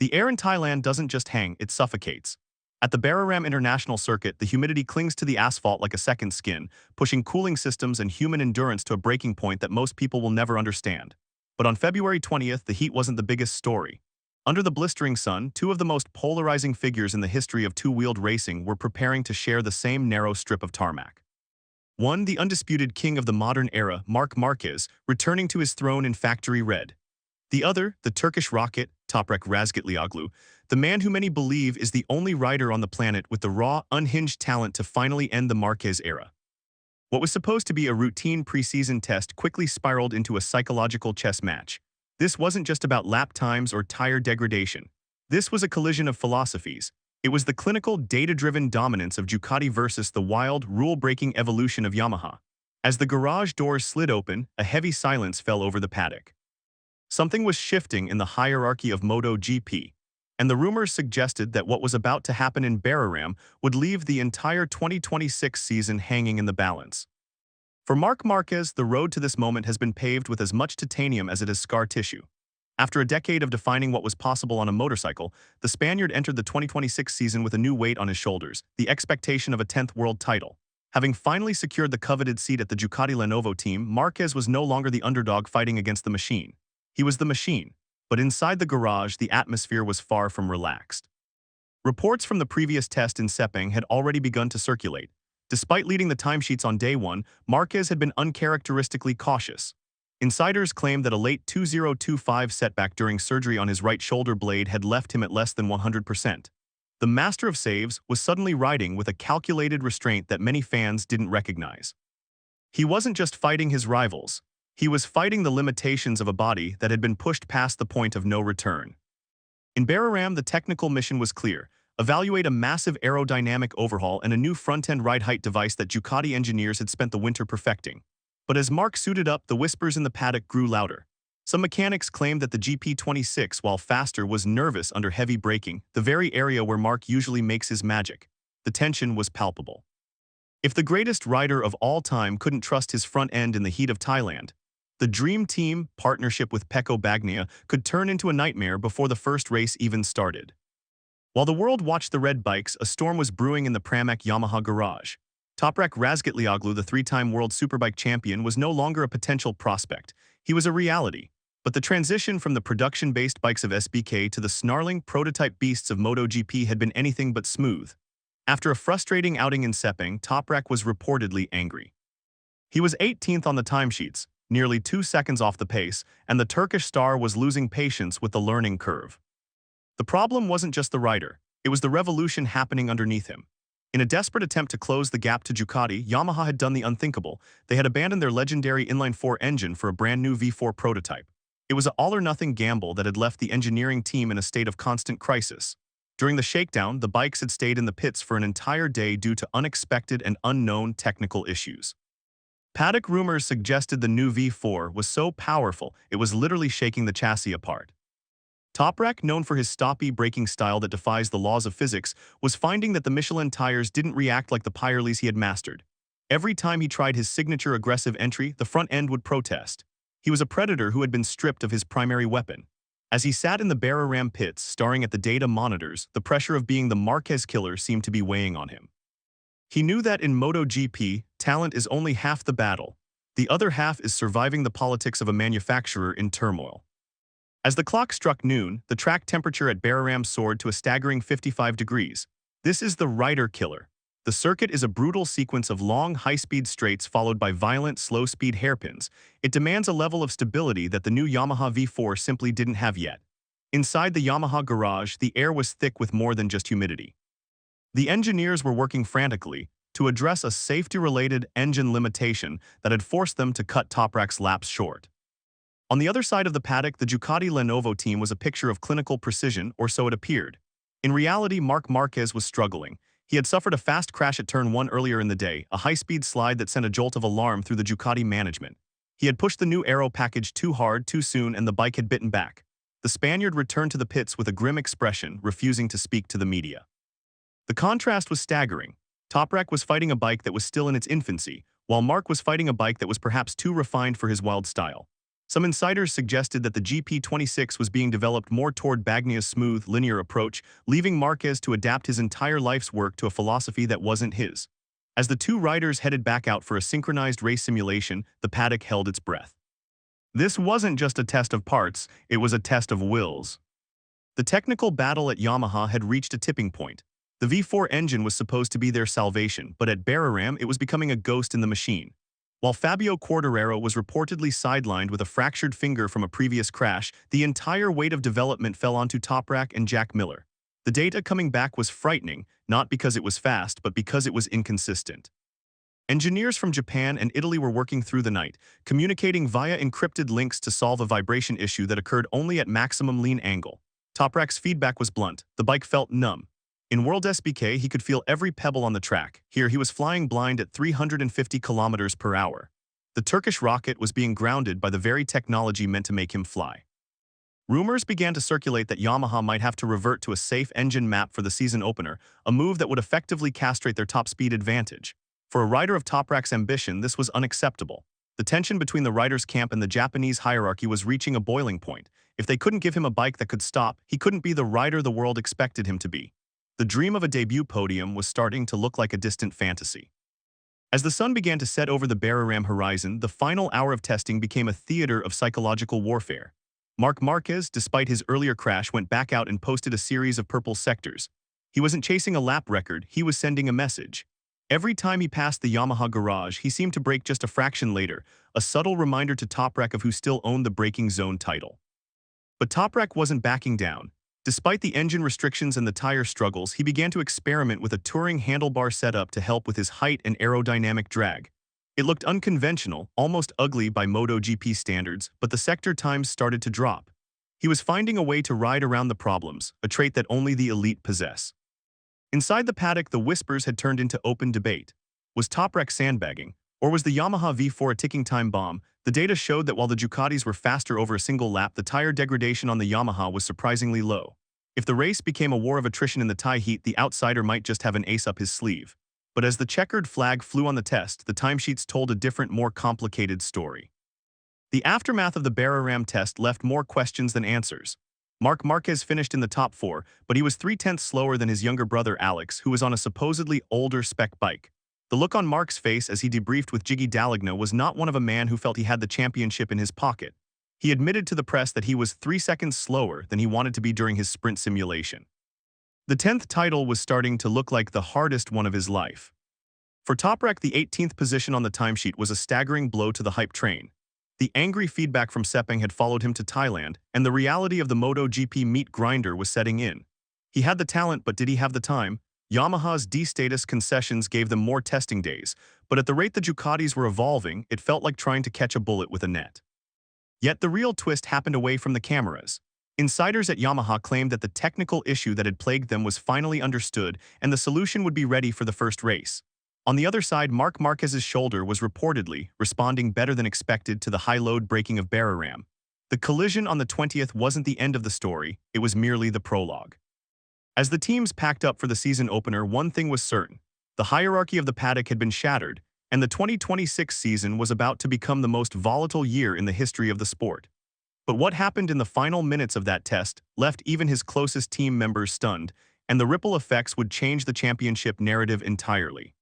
The air in Thailand doesn't just hang, it suffocates. At the Buriram International Circuit, the humidity clings to the asphalt like a second skin, pushing cooling systems and human endurance to a breaking point that most people will never understand. But on February 20th, the heat wasn't the biggest story. Under the blistering sun, two of the most polarizing figures in the history of two-wheeled racing were preparing to share the same narrow strip of tarmac. One, the undisputed king of the modern era, Marc Marquez, returning to his throne in factory red. The other, the Turkish rocket, Toprak Razgatlioglu, the man who many believe is the only rider on the planet with the raw, unhinged talent to finally end the Marquez era. What was supposed to be a routine preseason test quickly spiraled into a psychological chess match. This wasn't just about lap times or tire degradation. This was a collision of philosophies. It was the clinical, data-driven dominance of Ducati versus the wild, rule-breaking evolution of Yamaha. As the garage doors slid open, a heavy silence fell over the paddock. Something was shifting in the hierarchy of MotoGP, and the rumors suggested that what was about to happen in Buriram would leave the entire 2026 season hanging in the balance. For Marc Marquez, the road to this moment has been paved with as much titanium as it is scar tissue. After a decade of defining what was possible on a motorcycle, the Spaniard entered the 2026 season with a new weight on his shoulders, the expectation of a 10th world title. Having finally secured the coveted seat at the Ducati Lenovo team, Marquez was no longer the underdog fighting against the machine. He was the machine, but inside the garage, the atmosphere was far from relaxed. Reports from the previous test in Sepang had already begun to circulate. Despite leading the timesheets on day one, Marquez had been uncharacteristically cautious. Insiders claimed that a late 2025 setback during surgery on his right shoulder blade had left him at less than 100%. The master of saves was suddenly riding with a calculated restraint that many fans didn't recognize. He wasn't just fighting his rivals. He was fighting the limitations of a body that had been pushed past the point of no return. In Buriram, the technical mission was clear: evaluate a massive aerodynamic overhaul and a new front-end ride height device that Ducati engineers had spent the winter perfecting. But as Marc suited up, the whispers in the paddock grew louder. Some mechanics claimed that the GP26, while faster, was nervous under heavy braking, the very area where Marc usually makes his magic. The tension was palpable. If the greatest rider of all time couldn't trust his front end in the heat of Thailand, the Dream Team partnership with Pecco Bagnaia could turn into a nightmare before the first race even started. While the world watched the red bikes, a storm was brewing in the Pramac Yamaha garage. Toprak Razgatlioglu, the three-time world superbike champion, was no longer a potential prospect. He was a reality. But the transition from the production-based bikes of SBK to the snarling prototype beasts of MotoGP had been anything but smooth. After a frustrating outing in Sepang, Toprak was reportedly angry. He was 18th on the timesheets, nearly 2 seconds off the pace, and the Turkish star was losing patience with the learning curve. The problem wasn't just the rider, it was the revolution happening underneath him. In a desperate attempt to close the gap to Ducati, Yamaha had done the unthinkable. They had abandoned their legendary inline-4 engine for a brand-new V4 prototype. It was an all-or-nothing gamble that had left the engineering team in a state of constant crisis. During the shakedown, the bikes had stayed in the pits for an entire day due to unexpected and unknown technical issues. Paddock rumors suggested the new V4 was so powerful it was literally shaking the chassis apart. Toprak, known for his stoppy braking style that defies the laws of physics, was finding that the Michelin tires didn't react like the Pirellis he had mastered. Every time he tried his signature aggressive entry, the front end would protest. He was a predator who had been stripped of his primary weapon. As he sat in the Buriram pits, staring at the data monitors, the pressure of being the Marquez killer seemed to be weighing on him. He knew that in MotoGP, talent is only half the battle. The other half is surviving the politics of a manufacturer in turmoil. As the clock struck noon, the track temperature at Buriram soared to a staggering 55 degrees. This is the rider killer. The circuit is a brutal sequence of long, high-speed straights followed by violent, slow-speed hairpins. It demands a level of stability that the new Yamaha V4 simply didn't have yet. Inside the Yamaha garage, the air was thick with more than just humidity. The engineers were working frantically to address a safety-related engine limitation that had forced them to cut Toprak's laps short. On the other side of the paddock, the Ducati Lenovo team was a picture of clinical precision, or so it appeared. In reality, Marc Marquez was struggling. He had suffered a fast crash at turn 1 earlier in the day, a high-speed slide that sent a jolt of alarm through the Ducati management. He had pushed the new aero package too hard, too soon, and the bike had bitten back. The Spaniard returned to the pits with a grim expression, refusing to speak to the media. The contrast was staggering. Toprak was fighting a bike that was still in its infancy, while Marc was fighting a bike that was perhaps too refined for his wild style. Some insiders suggested that the GP26 was being developed more toward Bagna's smooth, linear approach, leaving Marquez to adapt his entire life's work to a philosophy that wasn't his. As the two riders headed back out for a synchronized race simulation, the paddock held its breath. This wasn't just a test of parts, it was a test of wills. The technical battle at Yamaha had reached a tipping point. The V4 engine was supposed to be their salvation, but at Buriram it was becoming a ghost in the machine. While Fabio Quartararo was reportedly sidelined with a fractured finger from a previous crash, the entire weight of development fell onto Toprak and Jack Miller. The data coming back was frightening, not because it was fast, but because it was inconsistent. Engineers from Japan and Italy were working through the night, communicating via encrypted links to solve a vibration issue that occurred only at maximum lean angle. Toprak's feedback was blunt. The bike felt numb. In World SBK, he could feel every pebble on the track. Here, he was flying blind at 350 kilometers per hour. The Turkish rocket was being grounded by the very technology meant to make him fly. Rumors began to circulate that Yamaha might have to revert to a safe engine map for the season opener, a move that would effectively castrate their top speed advantage. For a rider of Toprak's ambition, this was unacceptable. The tension between the riders' camp and the Japanese hierarchy was reaching a boiling point. If they couldn't give him a bike that could stop, he couldn't be the rider the world expected him to be. The dream of a debut podium was starting to look like a distant fantasy. As the sun began to set over the Buriram horizon, the final hour of testing became a theater of psychological warfare. Marc Marquez, despite his earlier crash, went back out and posted a series of purple sectors. He wasn't chasing a lap record, he was sending a message. Every time he passed the Yamaha garage, he seemed to brake just a fraction later, a subtle reminder to Toprak of who still owned the braking zone title. But Toprak wasn't backing down. Despite the engine restrictions and the tire struggles, he began to experiment with a touring handlebar setup to help with his height and aerodynamic drag. It looked unconventional, almost ugly by MotoGP standards, but the sector times started to drop. He was finding a way to ride around the problems, a trait that only the elite possess. Inside the paddock, the whispers had turned into open debate. Was Toprak sandbagging, or was the Yamaha V4 a ticking time bomb? The data showed that while the Ducatis were faster over a single lap, the tire degradation on the Yamaha was surprisingly low. If the race became a war of attrition in the tie heat, the outsider might just have an ace up his sleeve. But as the checkered flag flew on the test, the timesheets told a different, more complicated story. The aftermath of the Buriram test left more questions than answers. Marc Marquez finished in the top 4, but he was 0.3 slower than his younger brother Alex, who was on a supposedly older spec bike. The look on Marc's face as he debriefed with Gigi Dalligna was not one of a man who felt he had the championship in his pocket. He admitted to the press that he was 3 seconds slower than he wanted to be during his sprint simulation. The 10th title was starting to look like the hardest one of his life. For Toprak, the 18th position on the timesheet was a staggering blow to the hype train. The angry feedback from Sepang had followed him to Thailand, and the reality of the MotoGP meat grinder was setting in. He had the talent, but did he have the time? Yamaha's D-status concessions gave them more testing days, but at the rate the Ducatis were evolving, it felt like trying to catch a bullet with a net. Yet the real twist happened away from the cameras. Insiders at Yamaha claimed that the technical issue that had plagued them was finally understood and the solution would be ready for the first race. On the other side, Marc Marquez's shoulder was reportedly responding better than expected to the high-load braking of Buriram. The collision on the 20th wasn't the end of the story, it was merely the prologue. As the teams packed up for the season opener, one thing was certain. The hierarchy of the paddock had been shattered, and the 2026 season was about to become the most volatile year in the history of the sport. But what happened in the final minutes of that test left even his closest team members stunned, and the ripple effects would change the championship narrative entirely.